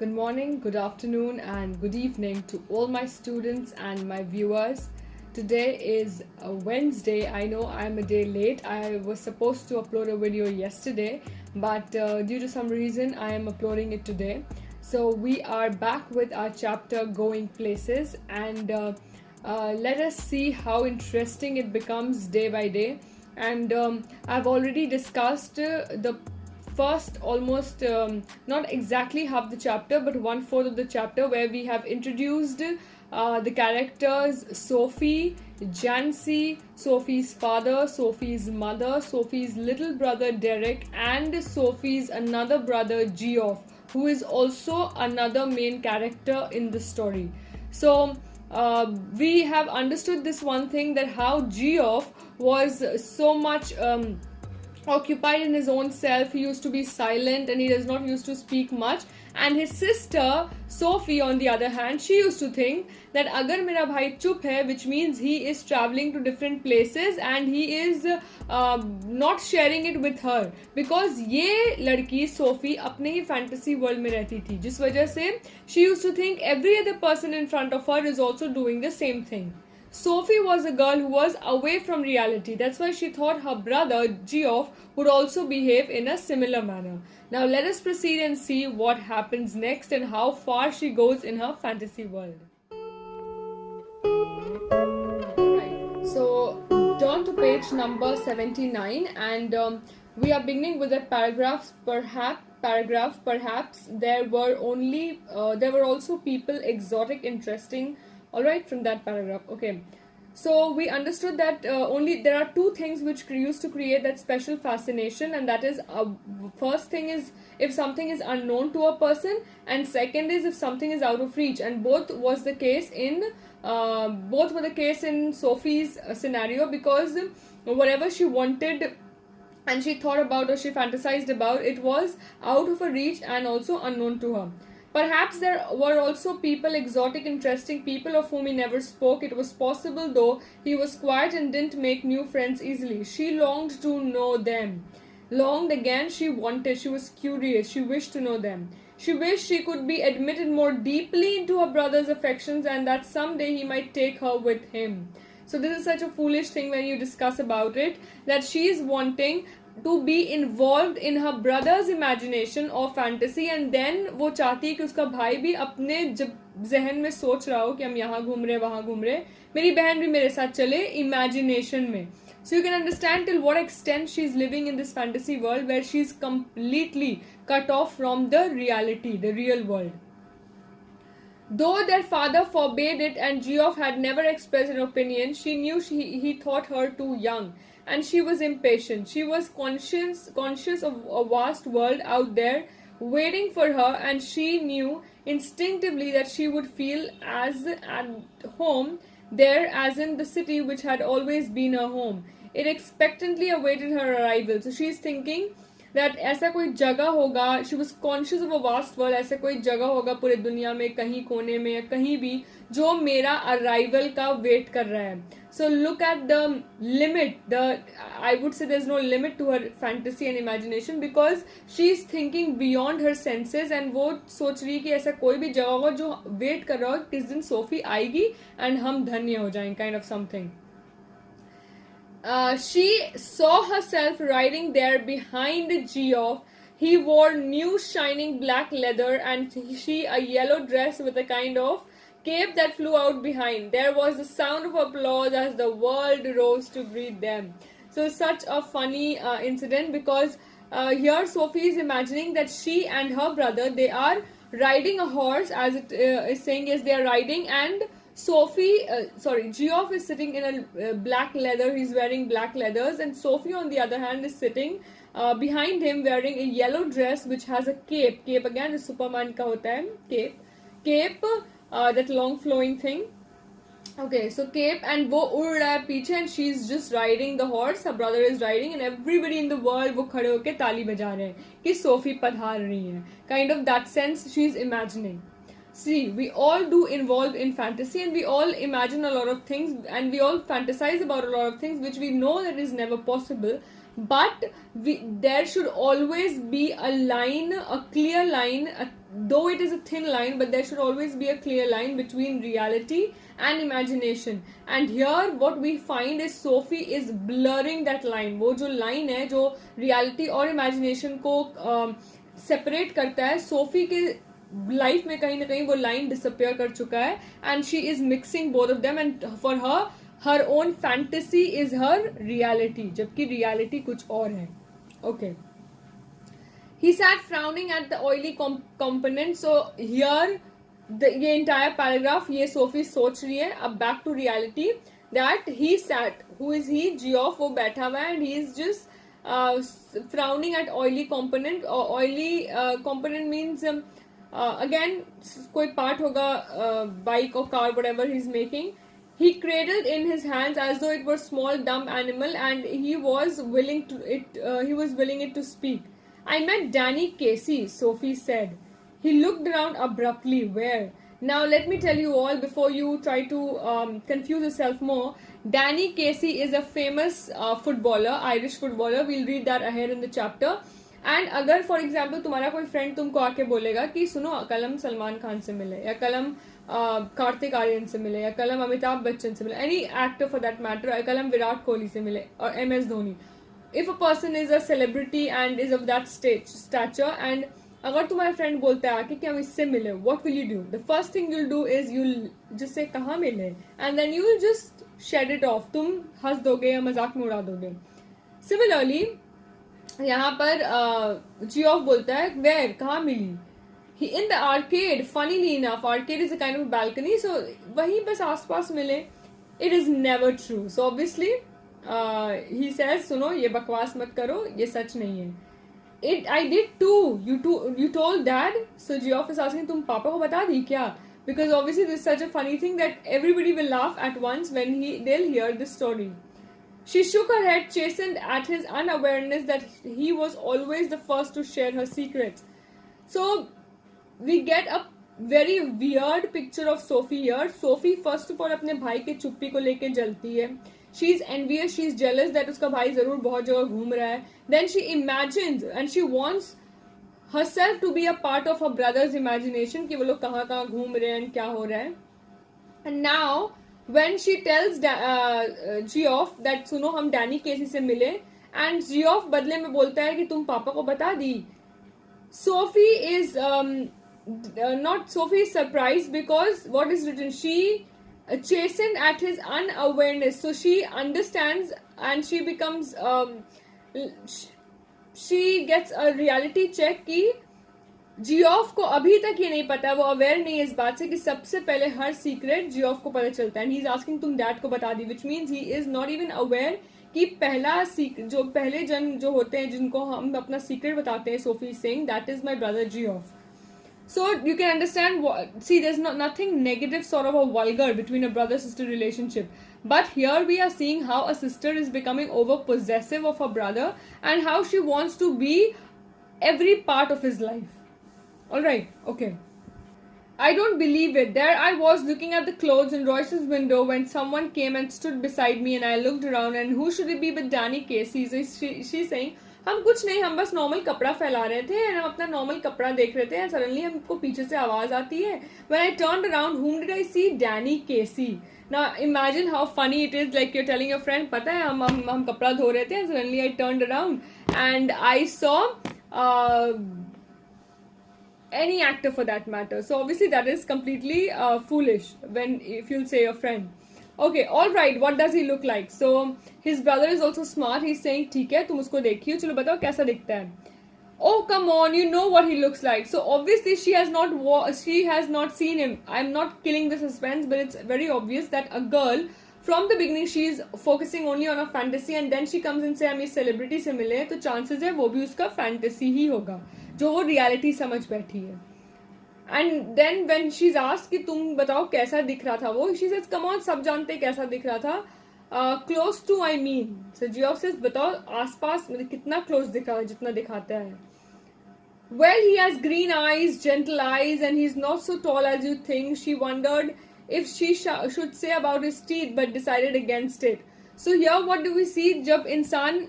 Good morning, good afternoon, and good evening to all my students and my viewers. Today is a Wednesday. I know I'm a day late. I was supposed to upload a video yesterday, but due to some reason, I am uploading it today. So, we are back with our chapter Going Places, and let us see how interesting it becomes day by day. And I've already discussed the first almost not exactly half the chapter but 1/4 of the chapter, where we have introduced the characters Sophie, Jancy, Sophie's father, Sophie's mother, Sophie's little brother Derek, and Sophie's another brother Geoff, who is also another main character in the story. So we have understood this one thing, that how Geoff was so much occupied in his own self. He used to be silent and he does not used to speak much. And his sister Sophie, on the other hand, she used to think that agar mera bhai chup hai, which means he is traveling to different places and he is not sharing it with her, because ये लड़की Sophie अपने ही fantasy world में रहती थी, जिस वजह से she used to think every other person in front of her is also doing the same thing. Sophie was a girl who was away from reality. That's why she thought her brother Geoff would also behave in a similar manner. Now let us proceed and see what happens next and how far she goes in her fantasy world. Right. So turn to page number 79, and we are beginning with that paragraph. Perhaps there were also people exotic, interesting. All right, from that paragraph. Okay, so we understood that only there are two things which used to create that special fascination, and that is first thing is if something is unknown to a person, and second is if something is out of reach. And both were the case in Sophie's scenario, because whatever she wanted and she thought about or she fantasized about, it was out of her reach and also unknown to her. Perhaps there were also people, exotic, interesting people of whom he never spoke. It was possible, though he was quiet and didn't make new friends easily. She longed to know them. Longed again, she wanted, she was curious, she wished to know them. She wished she could be admitted more deeply into her brother's affections and that someday he might take her with him. So this is such a foolish thing when you discuss about it, that she is wanting to be involved in her brother's imagination or fantasy, and then वो चाहती है कि उसका भाई भी अपने जब जहन में सोच रहा हो कि हम यहाँ घूम रहे वहाँ घूम रहे, मेरी बहन भी मेरे साथ चले imagination में. So you can understand till what extent she is living in this fantasy world where she is completely cut off from the reality, the real world. Though their father forbade it and Geoff had never expressed an opinion, she knew he thought her too young. And she was impatient. She was conscious of a vast world out there waiting for her, and she knew instinctively that she would feel as at home there as in the city which had always been her home. It expectantly awaited her arrival. So she is thinking that ऐसा कोई जगह होगा, she was conscious of a vast world, ऐसा कोई जगह होगा पूरे दुनिया में कहीं कोने में या कहीं भी जो मेरा arrival का wait कर रहा है. So look at the limit. I would say there's no limit to her fantasy and imagination, because she is thinking beyond her senses, and वो सोच रही है कि ऐसा कोई भी जगह होगा जो wait कर रहा हो किस दिन सोफी आएगी and हम धन्य हो जाएं, kind of something. She saw herself riding there behind Geoff. He wore new shining black leather and she a yellow dress with a kind of cape that flew out behind. There was the sound of applause as the world rose to greet them. So such a funny incident, because here Sophie is imagining that she and her brother, they are riding a horse, as it is saying, yes, they are riding, and Geoff is sitting in a black leather. He's wearing black leathers, and Sophie, on the other hand, is sitting behind him wearing a yellow dress which has a cape. Cape again is Superman का होता है cape, that long flowing thing. Okay, so cape, and वो उड़ रहा है पीछे, and she's just riding the horse. Her brother is riding, and everybody in the world वो खड़े होके ताली बजा रहे हैं कि Sophie पधार रही है. Kind of that sense she's imagining. See, we all do involve in fantasy, and we all imagine a lot of things, and we all fantasize about a lot of things which we know that is never possible. But there should always be a line, a clear line, though it is a thin line, but there should always be a clear line between reality and imagination. And here what we find is Sophie is blurring that line. वो जो line है जो reality और imagination को separate करता है, Sophie के life में कहीं ना कहीं वो line disappear कर चुका है, and she is mixing both of them, and for her own fantasy is her reality, जबकि reality कुछ और है. Okay. He sat frowning at the oily component. So here, ये entire paragraph, ये Sophie सोच रही है. अब back to reality, that he sat. Who is he? Geoff वो बैठा हुआ है, and he is just frowning at oily component. Oily component means again कोई part होगा bike or car, whatever he's making. He cradled in his hands as though it were small dumb animal, and he was willing it to speak. I met Danny Casey, Sophie said. He looked around abruptly. Where? Now let me tell you all before you try to confuse yourself more. Danny Casey is a famous footballer, Irish footballer. We'll read that ahead in the chapter. And अगर for example तुम्हारा कोई friend तुमको आके बोलेगा कि सुनो कल हम सलमान खान से मिले, या कल हम कार्तिक आर्यन से मिले, या कल हम अमिताभ बच्चन से मिले, any actor for that matter, या कल हम विराट कोहली से मिले और MS Dhoni. If a person is a celebrity and is of that stature, and अगर तुम्हारा friend बोलता है आके कि हम इससे मिले, what will you do? The first thing you'll do is you'll just say कहाँ मिले, and then you'll just shed it off. तुम हंस दोगे या मजाक में उड़ा दोगे. Similarly, यहाँ पर Geoff बोलता है where, कहाँ मिली? In the arcade. Funnily enough, arcade is a kind of balcony, so वहीं बस आसपास मिले. It is never true. So obviously he says सुनो ये बकवास मत करो, ये सच नहीं है. I did too. You told dad. So Geoff is asking तुम पापा को बता दी क्या? Because obviously this is such a funny thing that everybody will laugh at once when they'll hear this story. She shook her head, chastened at his unawareness that he was always the first to share her secrets. So we get a very weird picture of Sophie here. Sophie first of all अपने भाई के चुप्पी को लेके जलती है. She is envious, she is jealous that उसका भाई जरूर बहुत जगह घूम रहा है. Then she imagines and she wants herself to be a part of her brother's imagination कि वो लोग कहाँ कहाँ घूम रहे हैं, क्या हो रहा है. And now when she tells Geoff that सुनो हम डैनी केसी से मिले, and Geoff बदले में बोलता है कि तुम पापा को बता दी. Sophie is surprised because what is written, she chastened at his unawareness. So she understands and she becomes she gets a reality check कि Geoff को अभी तक ये नहीं पता, वो अवेयर नहीं है इस बात से कि सबसे पहले हर सीक्रेट Geoff को पता चलता है. And he is asking तुम डैड को बता दी, which means he is not even aware कि पहले जन जो होते हैं जिनको हम अपना सीक्रेट बताते हैं, Sophie is saying that is my brother Geoff. So you can understand there's nothing negative sort of a vulgar between a brother-sister relationship. But here we are seeing how a sister is becoming over possessive of her brother and how she wants to be every part of his life. Alright, okay. I don't believe it. There I was looking at the clothes in Royce's window when someone came and stood beside me, and I looked around, and who should it be but Danny Casey? So she's saying, हम कुछ नहीं, हम बस normal कपड़ा फैला रहे थे, हम अपना नॉर्मल कपड़ा देख रहे थे, and suddenly हमको पीछे से आवाज आती है. When I turned around, whom did I see? Danny Casey. Now imagine how funny it is, like you're telling your friend, पता है हम कपड़ा धो रहे थे, and suddenly I turned around and I saw any actor for that matter. So obviously that is completely foolish if you'll say your friend. Okay, alright, what does he look like? So his brother is also smart. He's saying ठीक है तुम उसको देखियो, चलो बताओ कैसा दिखता है. Oh come on, you know what he looks like. So obviously she has not seen him. I'm not killing the suspense, but it's very obvious that a girl from the beginning she's focusing only on a fantasy, and then she comes and say हम इस celebrity से मिले, तो chances है वो भी उसका fantasy ही होगा जो वो reality समझ बैठी है. And then when she's asked कि तुम बताओ कैसा दिख रहा था वो, she says come on सब जानते कैसा दिख रहा था. Close to I mean. So Geoff says बताओ आसपास मतलब कितना close दिख रहा है जितना दिखाता है. Well, he has green eyes, gentle eyes, and he's not so tall as you think. She wondered if she should say about his teeth, but decided against it. So here what do we see? जब इंसान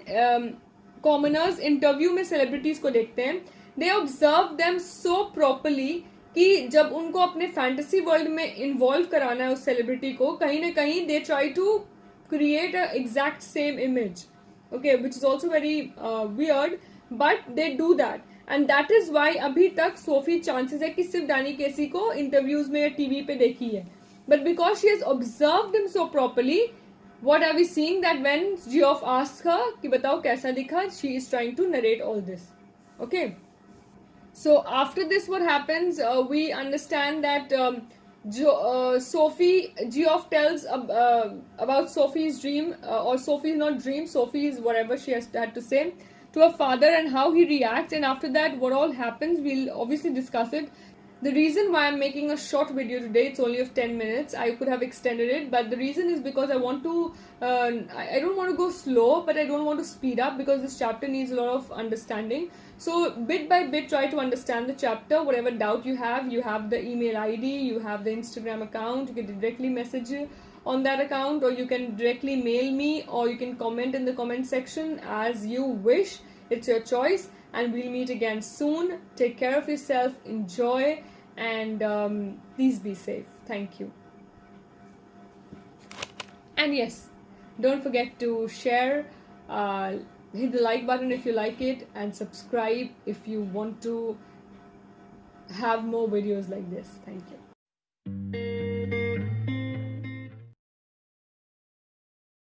commoners interview में celebrities को देखते हैं, they observe them so properly कि जब उनको अपने फैंटेसी वर्ल्ड में इन्वॉल्व कराना है उस सेलिब्रिटी को, कहीं ना कहीं they try to create a exact same image, okay, which is also very weird, but they do that, and that is why अभी तक सोफी चांसेस है कि सिर्फ डैनी केसी को इंटरव्यूज में या टीवी पे देखी है, but because she has observed him so properly, what are we seeing that when Geoff asks her कि बताओ कैसा दिखा, she is trying to narrate all this, okay. So after this, what happens? We understand that Sophie, Geoff tells about Sophie's dream, or Sophie's not dream, Sophie's whatever she has had to say to her father and how he reacts. And after that, what all happens, we'll obviously discuss it. The reason why I'm making a short video today, it's only of 10 minutes. I could have extended it, but the reason is because I want to, I don't want to go slow, but I don't want to speed up because this chapter needs a lot of understanding. So bit by bit, try to understand the chapter. Whatever doubt you have the email ID, you have the Instagram account, you can directly message on that account, or you can directly mail me, or you can comment in the comment section as you wish. It's your choice, and we'll meet again soon. Take care of yourself, enjoy, and please be safe. Thank you. And yes, don't forget to share, hit the like button if you like it, and subscribe if you want to have more videos like this. Thank you.